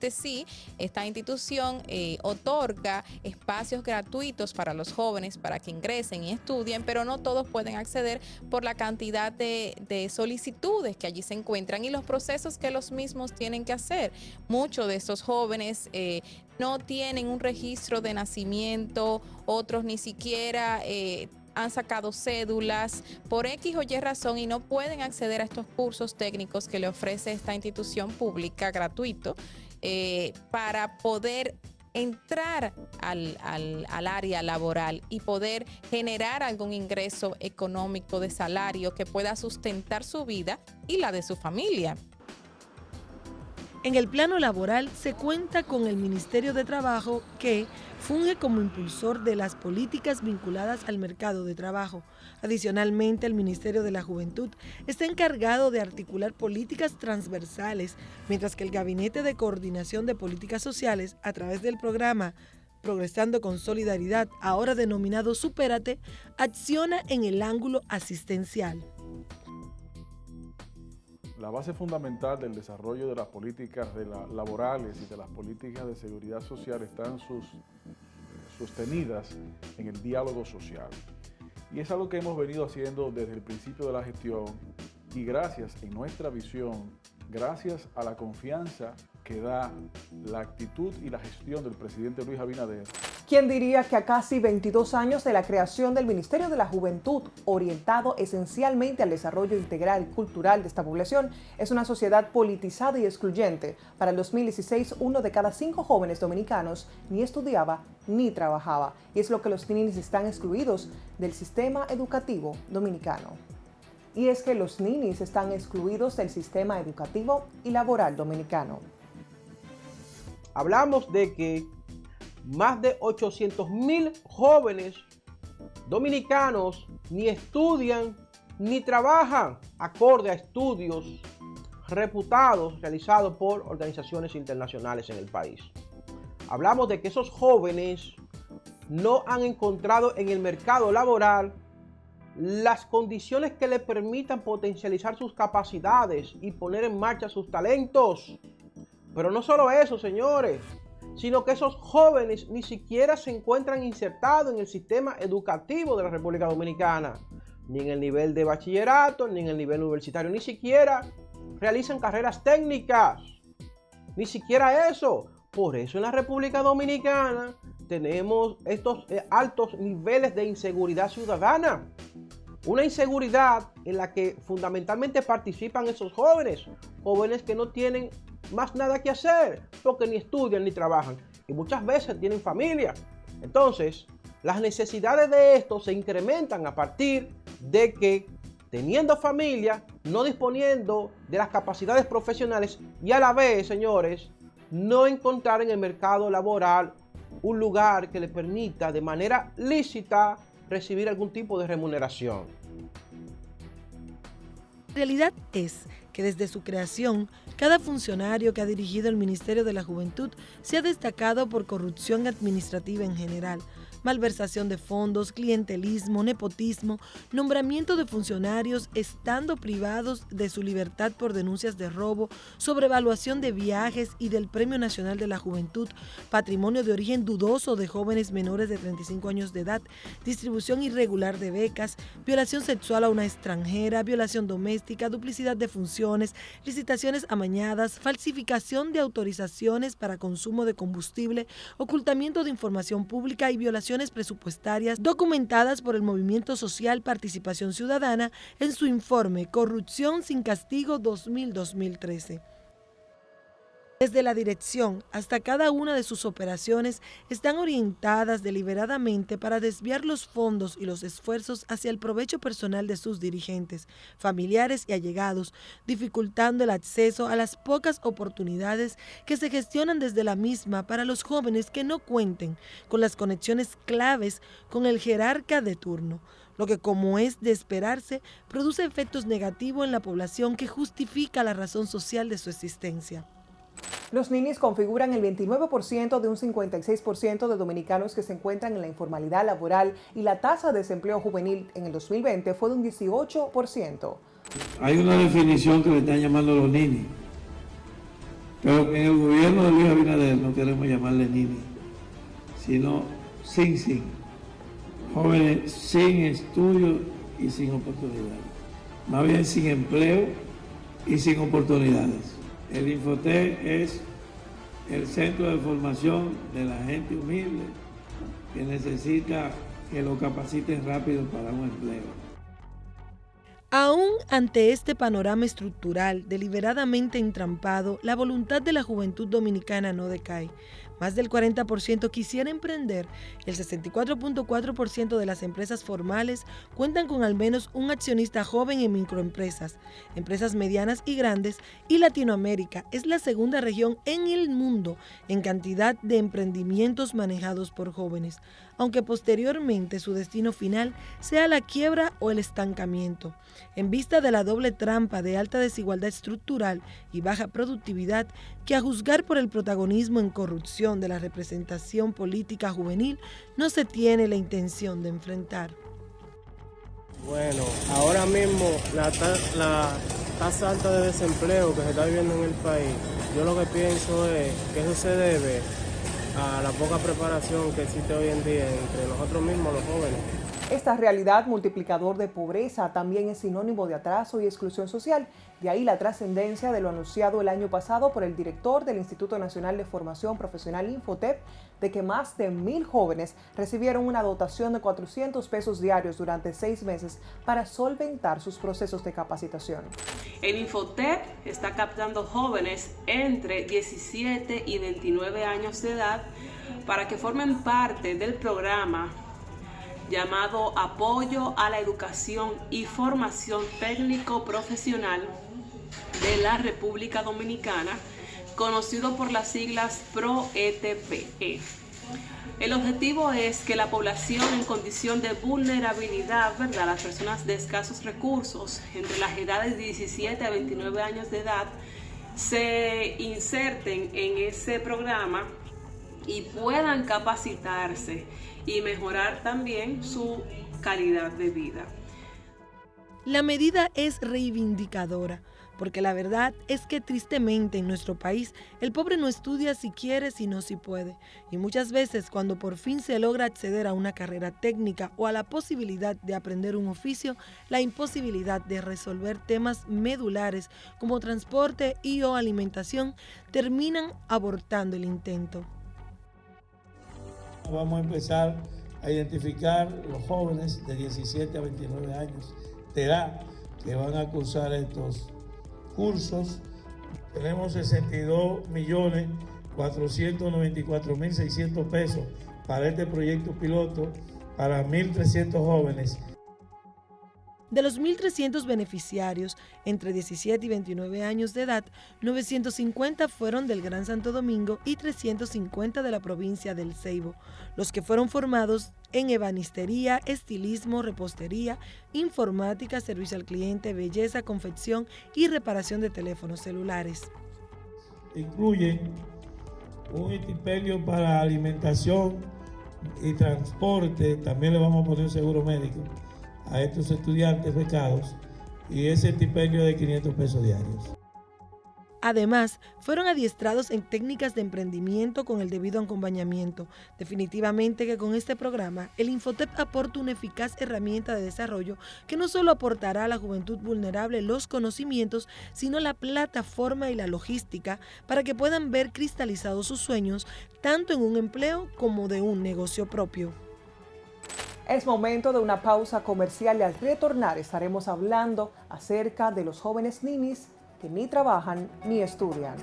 esta institución otorga espacios gratuitos para los jóvenes para que ingresen y estudien, pero no todos pueden acceder por la cantidad de solicitudes que allí se encuentran y los procesos que los mismos tienen que hacer. Muchos de estos jóvenes no tienen un registro de nacimiento, otros ni siquiera han sacado cédulas por X o Y razón y no pueden acceder a estos cursos técnicos que le ofrece esta institución pública gratuito para poder entrar al área laboral y poder generar algún ingreso económico de salario que pueda sustentar su vida y la de su familia. En el plano laboral se cuenta con el Ministerio de Trabajo, que funge como impulsor de las políticas vinculadas al mercado de trabajo. Adicionalmente, el Ministerio de la Juventud está encargado de articular políticas transversales, mientras que el Gabinete de Coordinación de Políticas Sociales, a través del programa Progresando con Solidaridad, ahora denominado Supérate, acciona en el ángulo asistencial. La base fundamental del desarrollo de las políticas laborales y de las políticas de seguridad social están sostenidas en el diálogo social. Y es algo que hemos venido haciendo desde el principio de la gestión, y gracias, en nuestra visión, gracias a la confianza que da la actitud y la gestión del presidente Luis Abinader. ¿Quién diría que a casi 22 años de la creación del Ministerio de la Juventud, orientado esencialmente al desarrollo integral y cultural de esta población, es una sociedad politizada y excluyente? Para el 2016, 1 de cada 5 jóvenes dominicanos ni estudiaba ni trabajaba, y es lo que los ninis están excluidos del sistema educativo dominicano. Y es que los ninis están excluidos del sistema educativo y laboral dominicano. Hablamos de que más de 800,000 jóvenes dominicanos ni estudian ni trabajan, acorde a estudios reputados realizados por organizaciones internacionales en el país. Hablamos de que esos jóvenes no han encontrado en el mercado laboral las condiciones que les permitan potencializar sus capacidades y poner en marcha sus talentos. Pero no solo eso, señores, sino que esos jóvenes ni siquiera se encuentran insertados en el sistema educativo de la República Dominicana. ni en el nivel de bachillerato, ni en el nivel universitario, ni siquiera realizan carreras técnicas, ni siquiera eso. Por eso en la República Dominicana tenemos estos altos niveles de inseguridad ciudadana. Una inseguridad en la que fundamentalmente participan esos jóvenes que no tienen más nada que hacer, porque ni estudian ni trabajan, y muchas veces tienen familia. Entonces, las necesidades de estos se incrementan a partir de que, teniendo familia, no disponiendo de las capacidades profesionales y a la vez, señores, no encontrar en el mercado laboral un lugar que les permita de manera lícita recibir algún tipo de remuneración. La realidad es que desde su creación, cada funcionario que ha dirigido el Ministerio de la Juventud se ha destacado por corrupción administrativa en general, malversación de fondos, clientelismo, nepotismo, nombramiento de funcionarios estando privados de su libertad por denuncias de robo, sobrevaluación de viajes y del Premio Nacional de la Juventud, patrimonio de origen dudoso de jóvenes menores de 35 años de edad, distribución irregular de becas, violación sexual a una extranjera, violación doméstica, duplicidad de funciones, licitaciones amañadas, falsificación de autorizaciones para consumo de combustible, ocultamiento de información pública y violación presupuestarias documentadas por el Movimiento Social Participación Ciudadana en su informe Corrupción sin Castigo 2000-2013. Desde la dirección hasta cada una de sus operaciones están orientadas deliberadamente para desviar los fondos y los esfuerzos hacia el provecho personal de sus dirigentes, familiares y allegados, dificultando el acceso a las pocas oportunidades que se gestionan desde la misma para los jóvenes que no cuenten con las conexiones claves con el jerarca de turno, lo que, como es de esperarse, produce efectos negativos en la población que justifica la razón social de su existencia. Los ninis configuran el 29% de un 56% de dominicanos que se encuentran en la informalidad laboral y la tasa de desempleo juvenil en el 2020 fue de un 18%. Hay una definición que le están llamando los ninis, pero en el gobierno de Luis Abinader no queremos llamarle nini, sino sin, jóvenes sin estudio y sin oportunidades, más bien sin empleo y sin oportunidades. El Infotep es el centro de formación de la gente humilde que necesita que lo capaciten rápido para un empleo. Aún ante este panorama estructural deliberadamente entrampado, la voluntad de la juventud dominicana no decae. Más del 40% quisiera emprender, el 64.4% de las empresas formales cuentan con al menos un accionista joven en microempresas, empresas medianas y grandes, y Latinoamérica es la segunda región en el mundo en cantidad de emprendimientos manejados por jóvenes, aunque posteriormente su destino final sea la quiebra o el estancamiento. En vista de la doble trampa de alta desigualdad estructural y baja productividad, que a juzgar por el protagonismo en corrupción de la representación política juvenil, no se tiene la intención de enfrentar. Bueno, ahora mismo la tasa alta de desempleo que se está viviendo en el país, yo lo que pienso es que eso se debe a la poca preparación que existe hoy en día entre nosotros mismos, los jóvenes. Esta realidad multiplicador de pobreza también es sinónimo de atraso y exclusión social. De ahí la trascendencia de lo anunciado el año pasado por el director del Instituto Nacional de Formación Profesional Infotep, de que más de 1,000 jóvenes recibieron una dotación de 400 pesos diarios durante 6 meses para solventar sus procesos de capacitación. El Infotep está captando jóvenes entre 17 y 29 años de edad para que formen parte del programa llamado Apoyo a la Educación y Formación Técnico-Profesional de la República Dominicana, conocido por las siglas PROETPE. El objetivo es que la población en condición de vulnerabilidad, ¿verdad?, las personas de escasos recursos, entre las edades de 17 a 29 años de edad, se inserten en ese programa y puedan capacitarse y mejorar también su calidad de vida. La medida es reivindicadora, porque la verdad es que tristemente en nuestro país el pobre no estudia si quiere, sino si puede. Y muchas veces cuando por fin se logra acceder a una carrera técnica o a la posibilidad de aprender un oficio, la imposibilidad de resolver temas medulares como transporte y o alimentación terminan abortando el intento. Vamos a empezar a identificar los jóvenes de 17 a 29 años de edad que van a cursar estos cursos. Tenemos 62.494.600 pesos para este proyecto piloto para 1.300 jóvenes. De los 1.300 beneficiarios entre 17 y 29 años de edad, 950 fueron del Gran Santo Domingo y 350 de la provincia del Ceibo, los que fueron formados en ebanistería, estilismo, repostería, informática, servicio al cliente, belleza, confección y reparación de teléfonos celulares. Incluye un estipendio para alimentación y transporte, también le vamos a poner un seguro médico a estos estudiantes becados y ese estipendio de 500 pesos diarios. Además, fueron adiestrados en técnicas de emprendimiento con el debido acompañamiento. Definitivamente que con este programa, el Infotep aporta una eficaz herramienta de desarrollo que no solo aportará a la juventud vulnerable los conocimientos, sino la plataforma y la logística para que puedan ver cristalizados sus sueños, tanto en un empleo como de un negocio propio. Es momento de una pausa comercial y al retornar estaremos hablando acerca de los jóvenes ninis que ni trabajan ni estudian.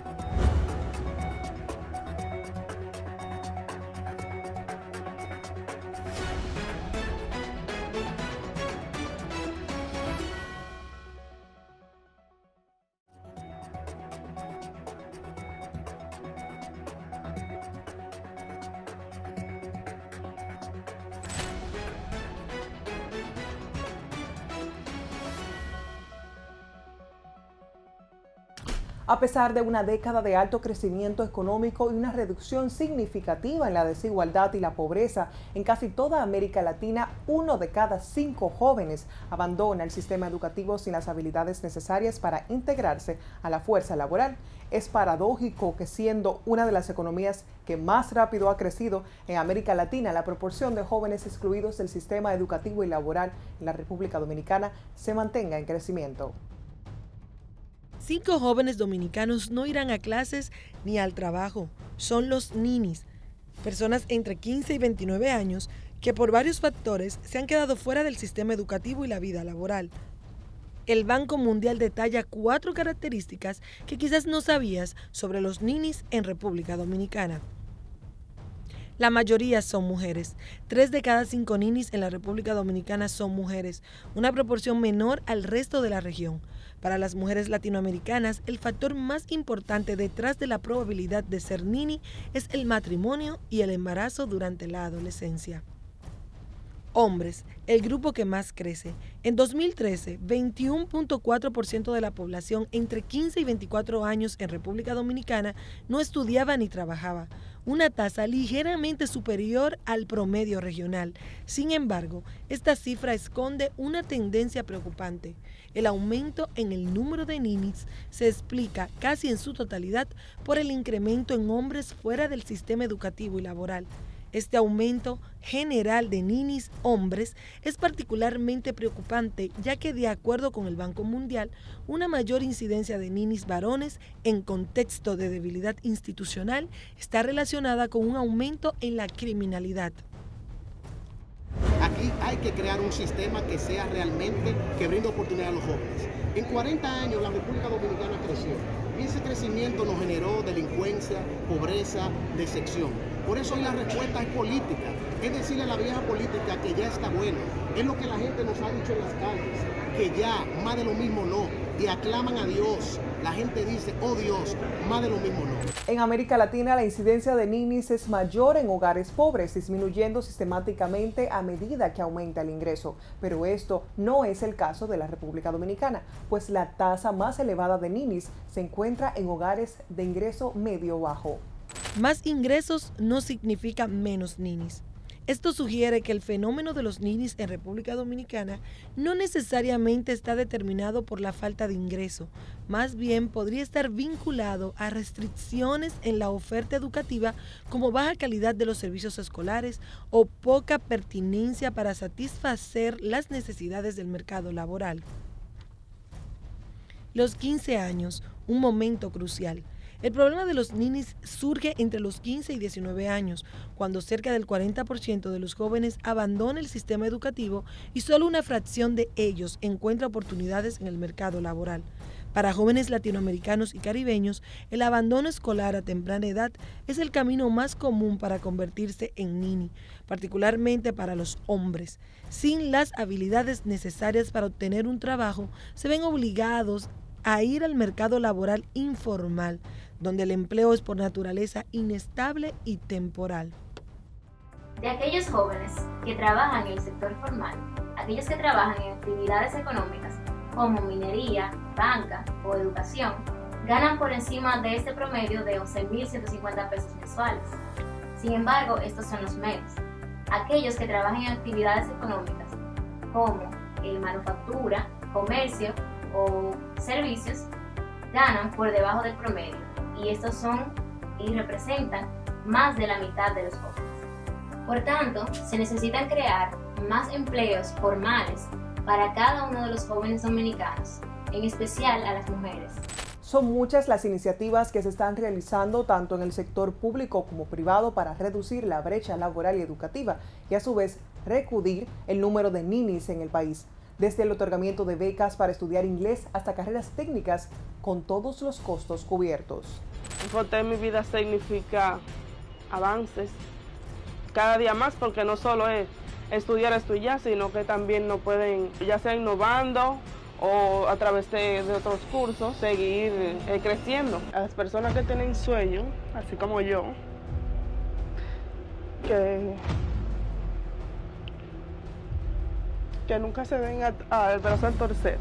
A pesar de una década de alto crecimiento económico y una reducción significativa en la desigualdad y la pobreza en casi toda América Latina, 1 de cada 5 jóvenes abandona el sistema educativo sin las habilidades necesarias para integrarse a la fuerza laboral. Es paradójico que siendo una de las economías que más rápido ha crecido en América Latina, la proporción de jóvenes excluidos del sistema educativo y laboral en la República Dominicana se mantenga en crecimiento. 5 jóvenes dominicanos no irán a clases ni al trabajo. Son los ninis, personas entre 15 y 29 años que por varios factores se han quedado fuera del sistema educativo y la vida laboral. El Banco Mundial detalla 4 características que quizás no sabías sobre los ninis en República Dominicana. La mayoría son mujeres. 3 de cada 5 ninis en la República Dominicana son mujeres, una proporción menor al resto de la región. Para las mujeres latinoamericanas, el factor más importante detrás de la probabilidad de ser nini es el matrimonio y el embarazo durante la adolescencia. Hombres, el grupo que más crece. En 2013, 21.4% de la población entre 15 y 24 años en República Dominicana no estudiaba ni trabajaba, una tasa ligeramente superior al promedio regional. Sin embargo, esta cifra esconde una tendencia preocupante. El aumento en el número de ninis se explica casi en su totalidad por el incremento en hombres fuera del sistema educativo y laboral. Este aumento general de ninis hombres es particularmente preocupante, ya que de acuerdo con el Banco Mundial, una mayor incidencia de ninis varones en contexto de debilidad institucional está relacionada con un aumento en la criminalidad. Aquí hay que crear un sistema que sea realmente, que brinde oportunidad a los jóvenes. En 40 años la República Dominicana creció y ese crecimiento nos generó delincuencia, pobreza, deserción. Por eso hoy la respuesta es política, es decirle a la vieja política que ya está bueno. Es lo que la gente nos ha dicho en las calles, que ya, más de lo mismo no, y aclaman a Dios. La gente dice, oh Dios, más de lo mismo no. En América Latina la incidencia de ninis es mayor en hogares pobres, disminuyendo sistemáticamente a medida que aumenta el ingreso. Pero esto no es el caso de la República Dominicana, pues la tasa más elevada de ninis se encuentra en hogares de ingreso medio-bajo. Más ingresos no significa menos ninis. Esto sugiere que el fenómeno de los ninis en República Dominicana no necesariamente está determinado por la falta de ingreso, más bien podría estar vinculado a restricciones en la oferta educativa como baja calidad de los servicios escolares o poca pertinencia para satisfacer las necesidades del mercado laboral. Los 15 años, un momento crucial. El problema de los ninis surge entre los 15 y 19 años, cuando cerca del 40% de los jóvenes abandona el sistema educativo y solo una fracción de ellos encuentra oportunidades en el mercado laboral. Para jóvenes latinoamericanos y caribeños, el abandono escolar a temprana edad es el camino más común para convertirse en nini, particularmente para los hombres. Sin las habilidades necesarias para obtener un trabajo, se ven obligados a ir al mercado laboral informal, donde el empleo es por naturaleza inestable y temporal. De aquellos jóvenes que trabajan en el sector formal, aquellos que trabajan en actividades económicas como minería, banca o educación, ganan por encima de este promedio de 11.150 pesos mensuales. Sin embargo, estos son los medios. Aquellos que trabajan en actividades económicas como manufactura, comercio o servicios, ganan por debajo del promedio, y estos son y representan más de la mitad de los jóvenes. Por tanto, se necesitan crear más empleos formales para cada uno de los jóvenes dominicanos, en especial a las mujeres. Son muchas las iniciativas que se están realizando tanto en el sector público como privado para reducir la brecha laboral y educativa y a su vez reducir el número de ninis en el país. Desde el otorgamiento de becas para estudiar inglés hasta carreras técnicas con todos los costos cubiertos. Infotep en mi vida significa avances cada día más, porque no solo es estudiar, sino que también nos pueden, ya sea innovando o a través de otros cursos, seguir creciendo. A las personas que tienen sueños, así como yo, que nunca se den al brazo a torcer,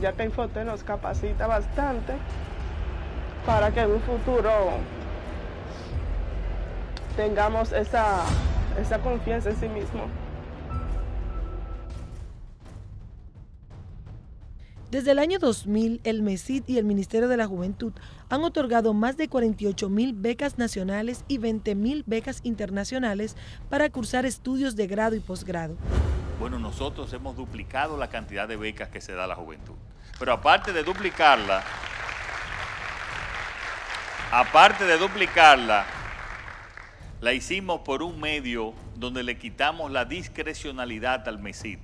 ya que Infotep nos capacita bastante para que en un futuro tengamos esa confianza en sí mismo. Desde el año 2000, el MESID y el Ministerio de la Juventud han otorgado más de 48.000 becas nacionales y 20.000 becas internacionales para cursar estudios de grado y posgrado. Bueno, nosotros hemos duplicado la cantidad de becas que se da a la juventud. Pero aparte de duplicarla, la hicimos por un medio donde le quitamos la discrecionalidad al MESID,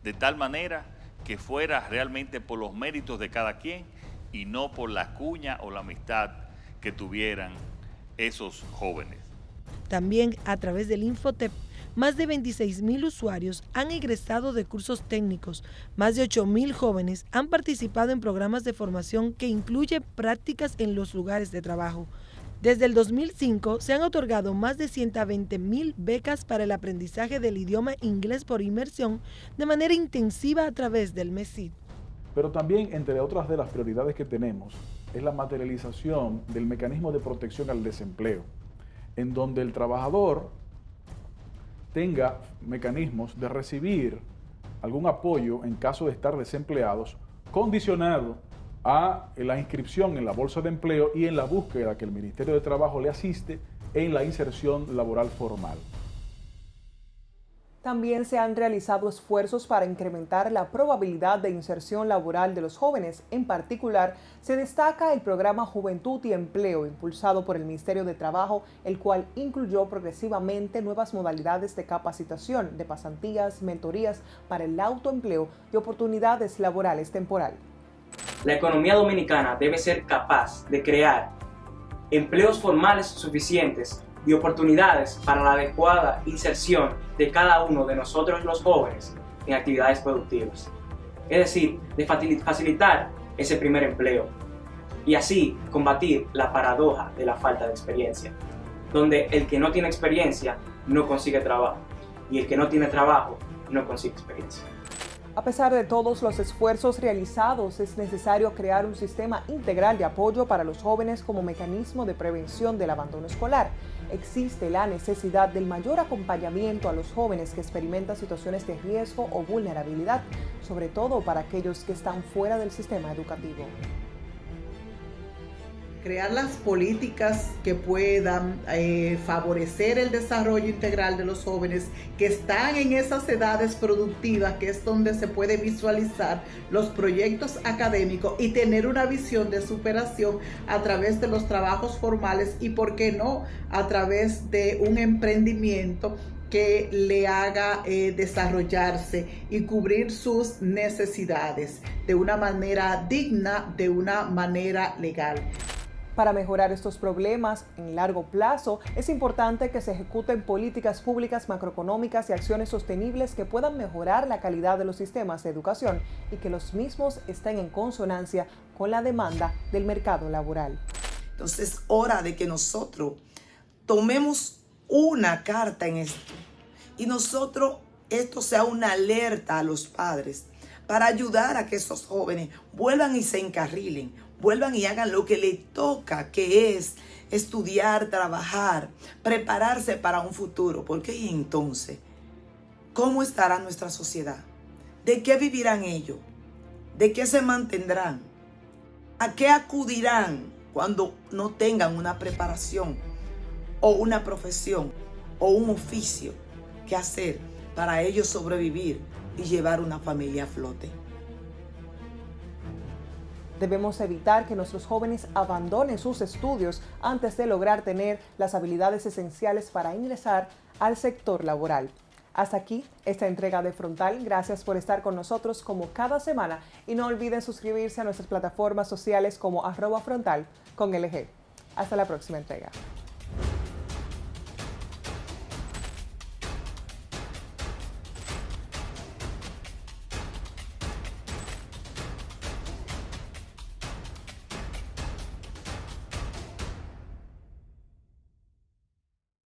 de tal manera que fuera realmente por los méritos de cada quien y no por la cuña o la amistad que tuvieran esos jóvenes. También a través del Infotep, más de 26.000 usuarios han egresado de cursos técnicos, más de 8.000 jóvenes han participado en programas de formación que incluyen prácticas en los lugares de trabajo. Desde el 2005 se han otorgado más de 120.000 becas para el aprendizaje del idioma inglés por inmersión de manera intensiva a través del MESID. Pero también, entre otras de las prioridades que tenemos, es la materialización del mecanismo de protección al desempleo, en donde el trabajador tenga mecanismos de recibir algún apoyo en caso de estar desempleados, condicionado a la inscripción en la bolsa de empleo y en la búsqueda que el Ministerio de Trabajo le asiste en la inserción laboral formal. También se han realizado esfuerzos para incrementar la probabilidad de inserción laboral de los jóvenes. En particular, se destaca el programa Juventud y Empleo, impulsado por el Ministerio de Trabajo, el cual incluyó progresivamente nuevas modalidades de capacitación, de pasantías, mentorías para el autoempleo y oportunidades laborales temporales. La economía dominicana debe ser capaz de crear empleos formales suficientes y oportunidades para la adecuada inserción de cada uno de nosotros los jóvenes en actividades productivas. Es decir, de facilitar ese primer empleo y así combatir la paradoja de la falta de experiencia, donde el que no tiene experiencia no consigue trabajo y el que no tiene trabajo no consigue experiencia. A pesar de todos los esfuerzos realizados, es necesario crear un sistema integral de apoyo para los jóvenes como mecanismo de prevención del abandono escolar. existe la necesidad del mayor acompañamiento a los jóvenes que experimentan situaciones de riesgo o vulnerabilidad, sobre todo para aquellos que están fuera del sistema educativo. Crear las políticas que puedan favorecer el desarrollo integral de los jóvenes que están en esas edades productivas, que es donde se puede visualizar los proyectos académicos y tener una visión de superación a través de los trabajos formales y, por qué no, a través de un emprendimiento que le haga desarrollarse y cubrir sus necesidades de una manera digna, de una manera legal. Para mejorar estos problemas en largo plazo, es importante que se ejecuten políticas públicas macroeconómicas y acciones sostenibles que puedan mejorar la calidad de los sistemas de educación y que los mismos estén en consonancia con la demanda del mercado laboral. Entonces es hora de que nosotros tomemos una carta en esto y esto sea una alerta a los padres para ayudar a que esos jóvenes vuelvan y se encarrilen, vuelvan y hagan lo que les toca, que es estudiar, trabajar, prepararse para un futuro. Porque ¿y entonces cómo estará nuestra sociedad? ¿De qué vivirán ellos? ¿De qué se mantendrán? ¿A qué acudirán cuando no tengan una preparación o una profesión o un oficio que hacer para ellos sobrevivir y llevar una familia a flote? Debemos evitar que nuestros jóvenes abandonen sus estudios antes de lograr tener las habilidades esenciales para ingresar al sector laboral. Hasta aquí esta entrega de Frontal. Gracias por estar con nosotros como cada semana y no olviden suscribirse a nuestras plataformas sociales como @frontal con LG. Hasta la próxima entrega.